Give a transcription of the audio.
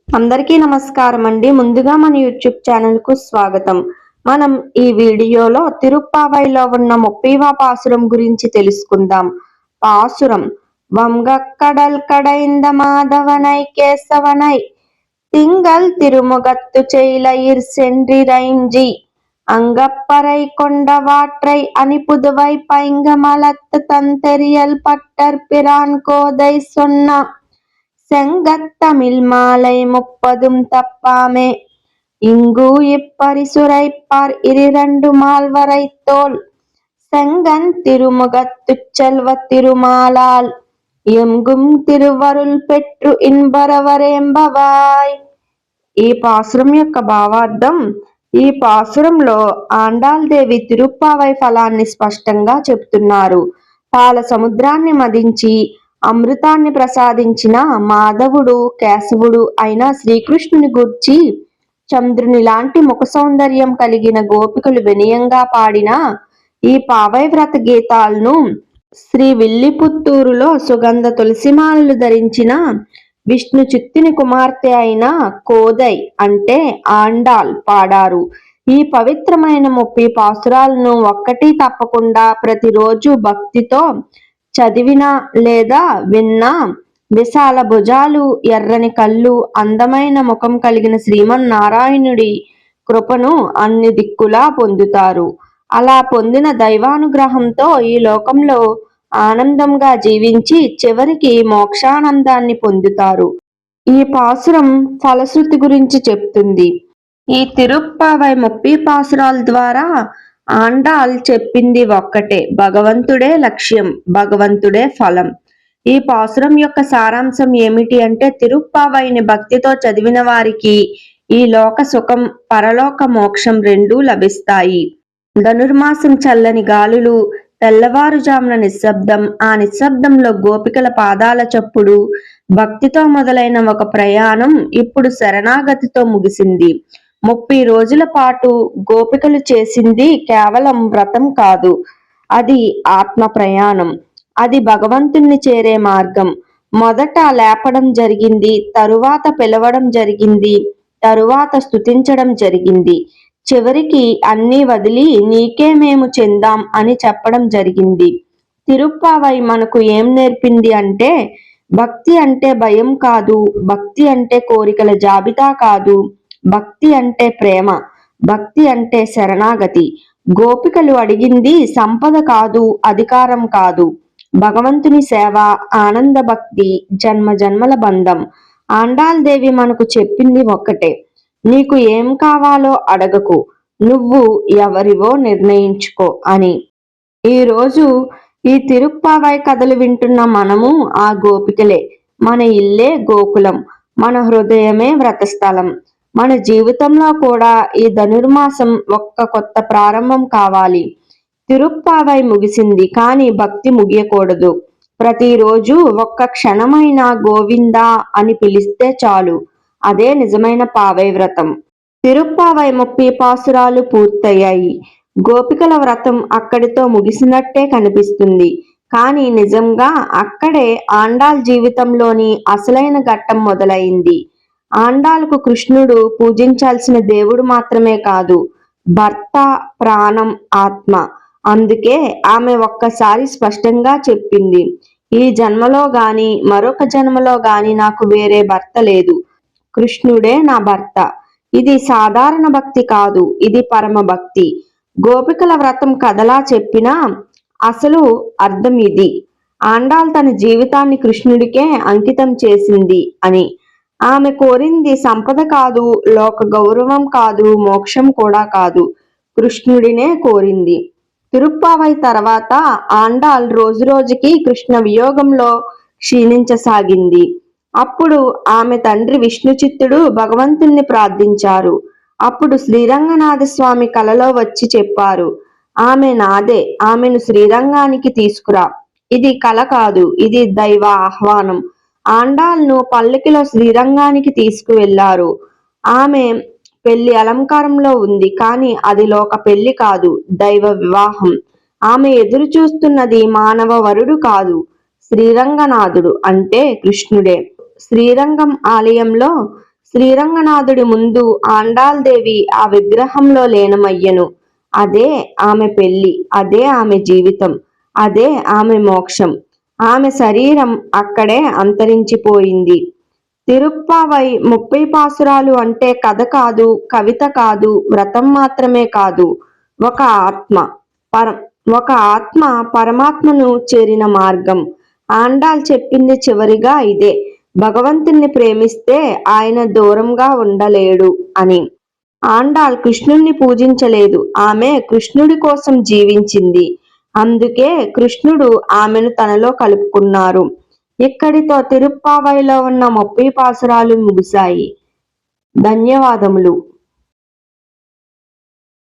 అందరికీ నమస్కారం అండి. ముందుగా మన యూట్యూబ్ ఛానల్ కు స్వాగతం. మనం ఈ వీడియోలో తిరుప్పావైలో ఉన్న 30వ పాసురం గురించి తెలుసుకుందాం. పాసురం వంగక్కడల్ కడైంద మాధవనై కేశవనై திங்கள் திருமுகத்து செய்லயிர் சென்றிரைஞ்சி அங்கப்பறை கொண்டவாற்றை அணிபுதுவை பைங்கமலத்து தந்தெறியல் பட்டர் பிரான் கோதை சொன்ன செங்கத்தமிழ் மாலை 30 தப்பாமே இங்கு இப்பரிசுரைப்பார் இரிரண்டு மால்வரை தோல் செங்கன் திருமுகத்துச் செல்வ திருமாலால் எங்கும் తిరువరుల్ పెట్టు ఇన్బరవరేంబవాయ్. ఈ పాసురం యొక్క భావార్థం, ఈ పాసురంలో ఆండాల్దేవి తిరుప్పావై ఫలాన్ని స్పష్టంగా చెప్తున్నారు. పాల సముద్రాన్ని మదించి అమృతాన్ని ప్రసాదించిన మాధవుడు కేశవుడు అయిన శ్రీకృష్ణుని గూర్చి చంద్రుని లాంటి ముఖ సౌందర్యం కలిగిన గోపికలు వినయంగా పాడిన ఈ పావై వ్రత గీతాలను శ్రీ విల్లిపుత్తూరులో సుగంధ తులసిమాలలు ధరించిన విష్ణు చిత్తుని కుమార్తె అయిన కోదై అంటే ఆండాల్ పాడారు. ఈ పవిత్రమైన 30 పాసురాలను ఒక్కటి తప్పకుండా ప్రతిరోజు భక్తితో చదివినా లేదా విన్నా విశాల భుజాలు, ఎర్రని కళ్ళు, అందమైన ముఖం కలిగిన శ్రీమన్నారాయణుడి కృపను అన్ని దిక్కులా పొందుతారు. అలా పొందిన దైవానుగ్రహంతో ఈ లోకంలో ఆనందంగా జీవించి చివరికి మోక్షానందాన్ని పొందుతారు. ఈ పాసురం ఫలశ్రుతి గురించి చెప్తుంది. ఈ తిరుప్పావై 30 పాసురాల ద్వారా ఆండాల్ చెప్పింది ఒక్కటే, భగవంతుడే లక్ష్యం, భగవంతుడే ఫలం. ఈ పాసురం యొక్క సారాంశం ఏమిటి అంటే, తిరుప్పావైని భక్తితో చదివిన వారికి ఈ లోక సుఖం, పరలోక మోక్షం రెండూ లభిస్తాయి. ధనుర్మాసం చల్లని గాలులు, తెల్లవారుజామున నిశ్శబ్దం, ఆ నిశ్శబ్దంలో గోపికల పాదాల చప్పుడు, భక్తితో మొదలైన ఒక ప్రయాణం ఇప్పుడు శరణాగతితో ముగిసింది. 30 రోజుల పాటు గోపికలు చేసింది కేవలం వ్రతం కాదు, అది ఆత్మ ప్రయాణం, అది భగవంతుణ్ణి చేరే మార్గం. మొదట లేపడం జరిగింది, తరువాత పిలవడం జరిగింది, తరువాత స్తుతించడం జరిగింది, చివరికి అన్నీ వదిలి నీకే మేము చెందాం అని చెప్పడం జరిగింది. తిరుప్పావై మనకు ఏం నేర్పింది అంటే, భక్తి అంటే భయం కాదు, భక్తి అంటే కోరికల జాబితా కాదు, భక్తి అంటే ప్రేమ, భక్తి అంటే శరణాగతి. గోపికలు అడిగింది సంపద కాదు, అధికారం కాదు, భగవంతుని సేవ, ఆనంద భక్తి, జన్మ జన్మల బంధం. ఆండాల్దేవి మనకు చెప్పింది ఒక్కటే, నీకు ఏం కావాలో అడగకు, నువ్వు ఎవరివో నిర్ణయించుకో అని. ఈరోజు ఈ తిరుప్పావై కథలు వింటున్న మనము ఆ గోపికలే. మన ఇల్లే గోకులం, మన హృదయమే వ్రతస్థలం. మన జీవితంలో కూడా ఈ ధనుర్మాసం ఒక్క కొత్త ప్రారంభం కావాలి. తిరుప్పావై ముగిసింది, కానీ భక్తి ముగియకూడదు. ప్రతిరోజు ఒక్క క్షణమైన గోవిందా అని పిలిస్తే చాలు, అదే నిజమైన పావై వ్రతం. తిరుప్పావై 30 పాసురాలు పూర్తయ్యాయి. గోపికల వ్రతం అక్కడితో ముగిసినట్టే కనిపిస్తుంది, కానీ నిజంగా అక్కడే ఆండాల్ జీవితంలోని అసలైన ఘట్టం మొదలైంది. ఆండాల్కు కృష్ణుడు పూజించాల్సిన దేవుడు మాత్రమే కాదు, భర్త, ప్రాణం, ఆత్మ. అందుకే ఆమె ఒక్కసారి స్పష్టంగా చెప్పింది, ఈ జన్మలో గాని మరొక జన్మలో గాని నాకు వేరే భర్త లేదు, కృష్ణుడే నా భర్త. ఇది సాధారణ భక్తి కాదు, ఇది పరమ భక్తి. గోపికల వ్రతం కథలా చెప్పినా అసలు అర్థం ఇది. ఆండాల్ తన జీవితాన్ని కృష్ణుడికే అంకితం చేసింది అని. ఆమె కోరింది సంపద కాదు, లోక గౌరవం కాదు, మోక్షం కూడా కాదు, కృష్ణుడినే కోరింది. తిరుప్పావై తర్వాత ఆండాల్ రోజురోజుకి కృష్ణ వియోగంలో క్షీణించసాగింది. అప్పుడు ఆమె తండ్రి విష్ణుచిత్తుడు భగవంతుణ్ణి ప్రార్థించారు. అప్పుడు శ్రీరంగనాథస్వామి కలలో వచ్చి చెప్పారు, ఆమె నాదే, ఆమెను శ్రీరంగానికి తీసుకురా. ఇది కల కాదు, ఇది దైవ ఆహ్వానం. ఆండాల్ను పల్లకిలో శ్రీరంగానికి తీసుకువెళ్లారు. ఆమె పెళ్లి అలంకారంలో ఉంది, కానీ అది లోక పెళ్లి కాదు, దైవ వివాహం. ఆమె ఎదురు చూస్తున్నది మానవ వరుడు కాదు, శ్రీరంగనాథుడు అంటే కృష్ణుడే. శ్రీరంగం ఆలయంలో శ్రీరంగనాథుడి ముందు ఆండాల్దేవి ఆ విగ్రహంలో లీనమయ్యెను. అదే ఆమె పెళ్లి, అదే ఆమె జీవితం, అదే ఆమె మోక్షం. ఆమె శరీరం అక్కడే అంతరించిపోయింది. తిరుప్పావై 30 పాసురాలు అంటే కథ కాదు, కవిత కాదు, వ్రతం మాత్రమే కాదు, ఒక ఆత్మ ఒక ఆత్మ పరమాత్మను చేరిన మార్గం. ఆండాల్ చెప్పింది చివరిగా ఇదే, భగవంతుణ్ణి ప్రేమిస్తే ఆయన దూరంగా ఉండలేడు అని. ఆండాల్ కృష్ణుణ్ణి పూజించలేదు, ఆమె కృష్ణుడి కోసం జీవించింది. అందుకే కృష్ణుడు ఆమెను తనలో కలుపుకున్నారు. ఇక్కడితో తిరుప్పావైలో ఉన్న 30 పాసురాలు ముగిశాయి. ధన్యవాదములు.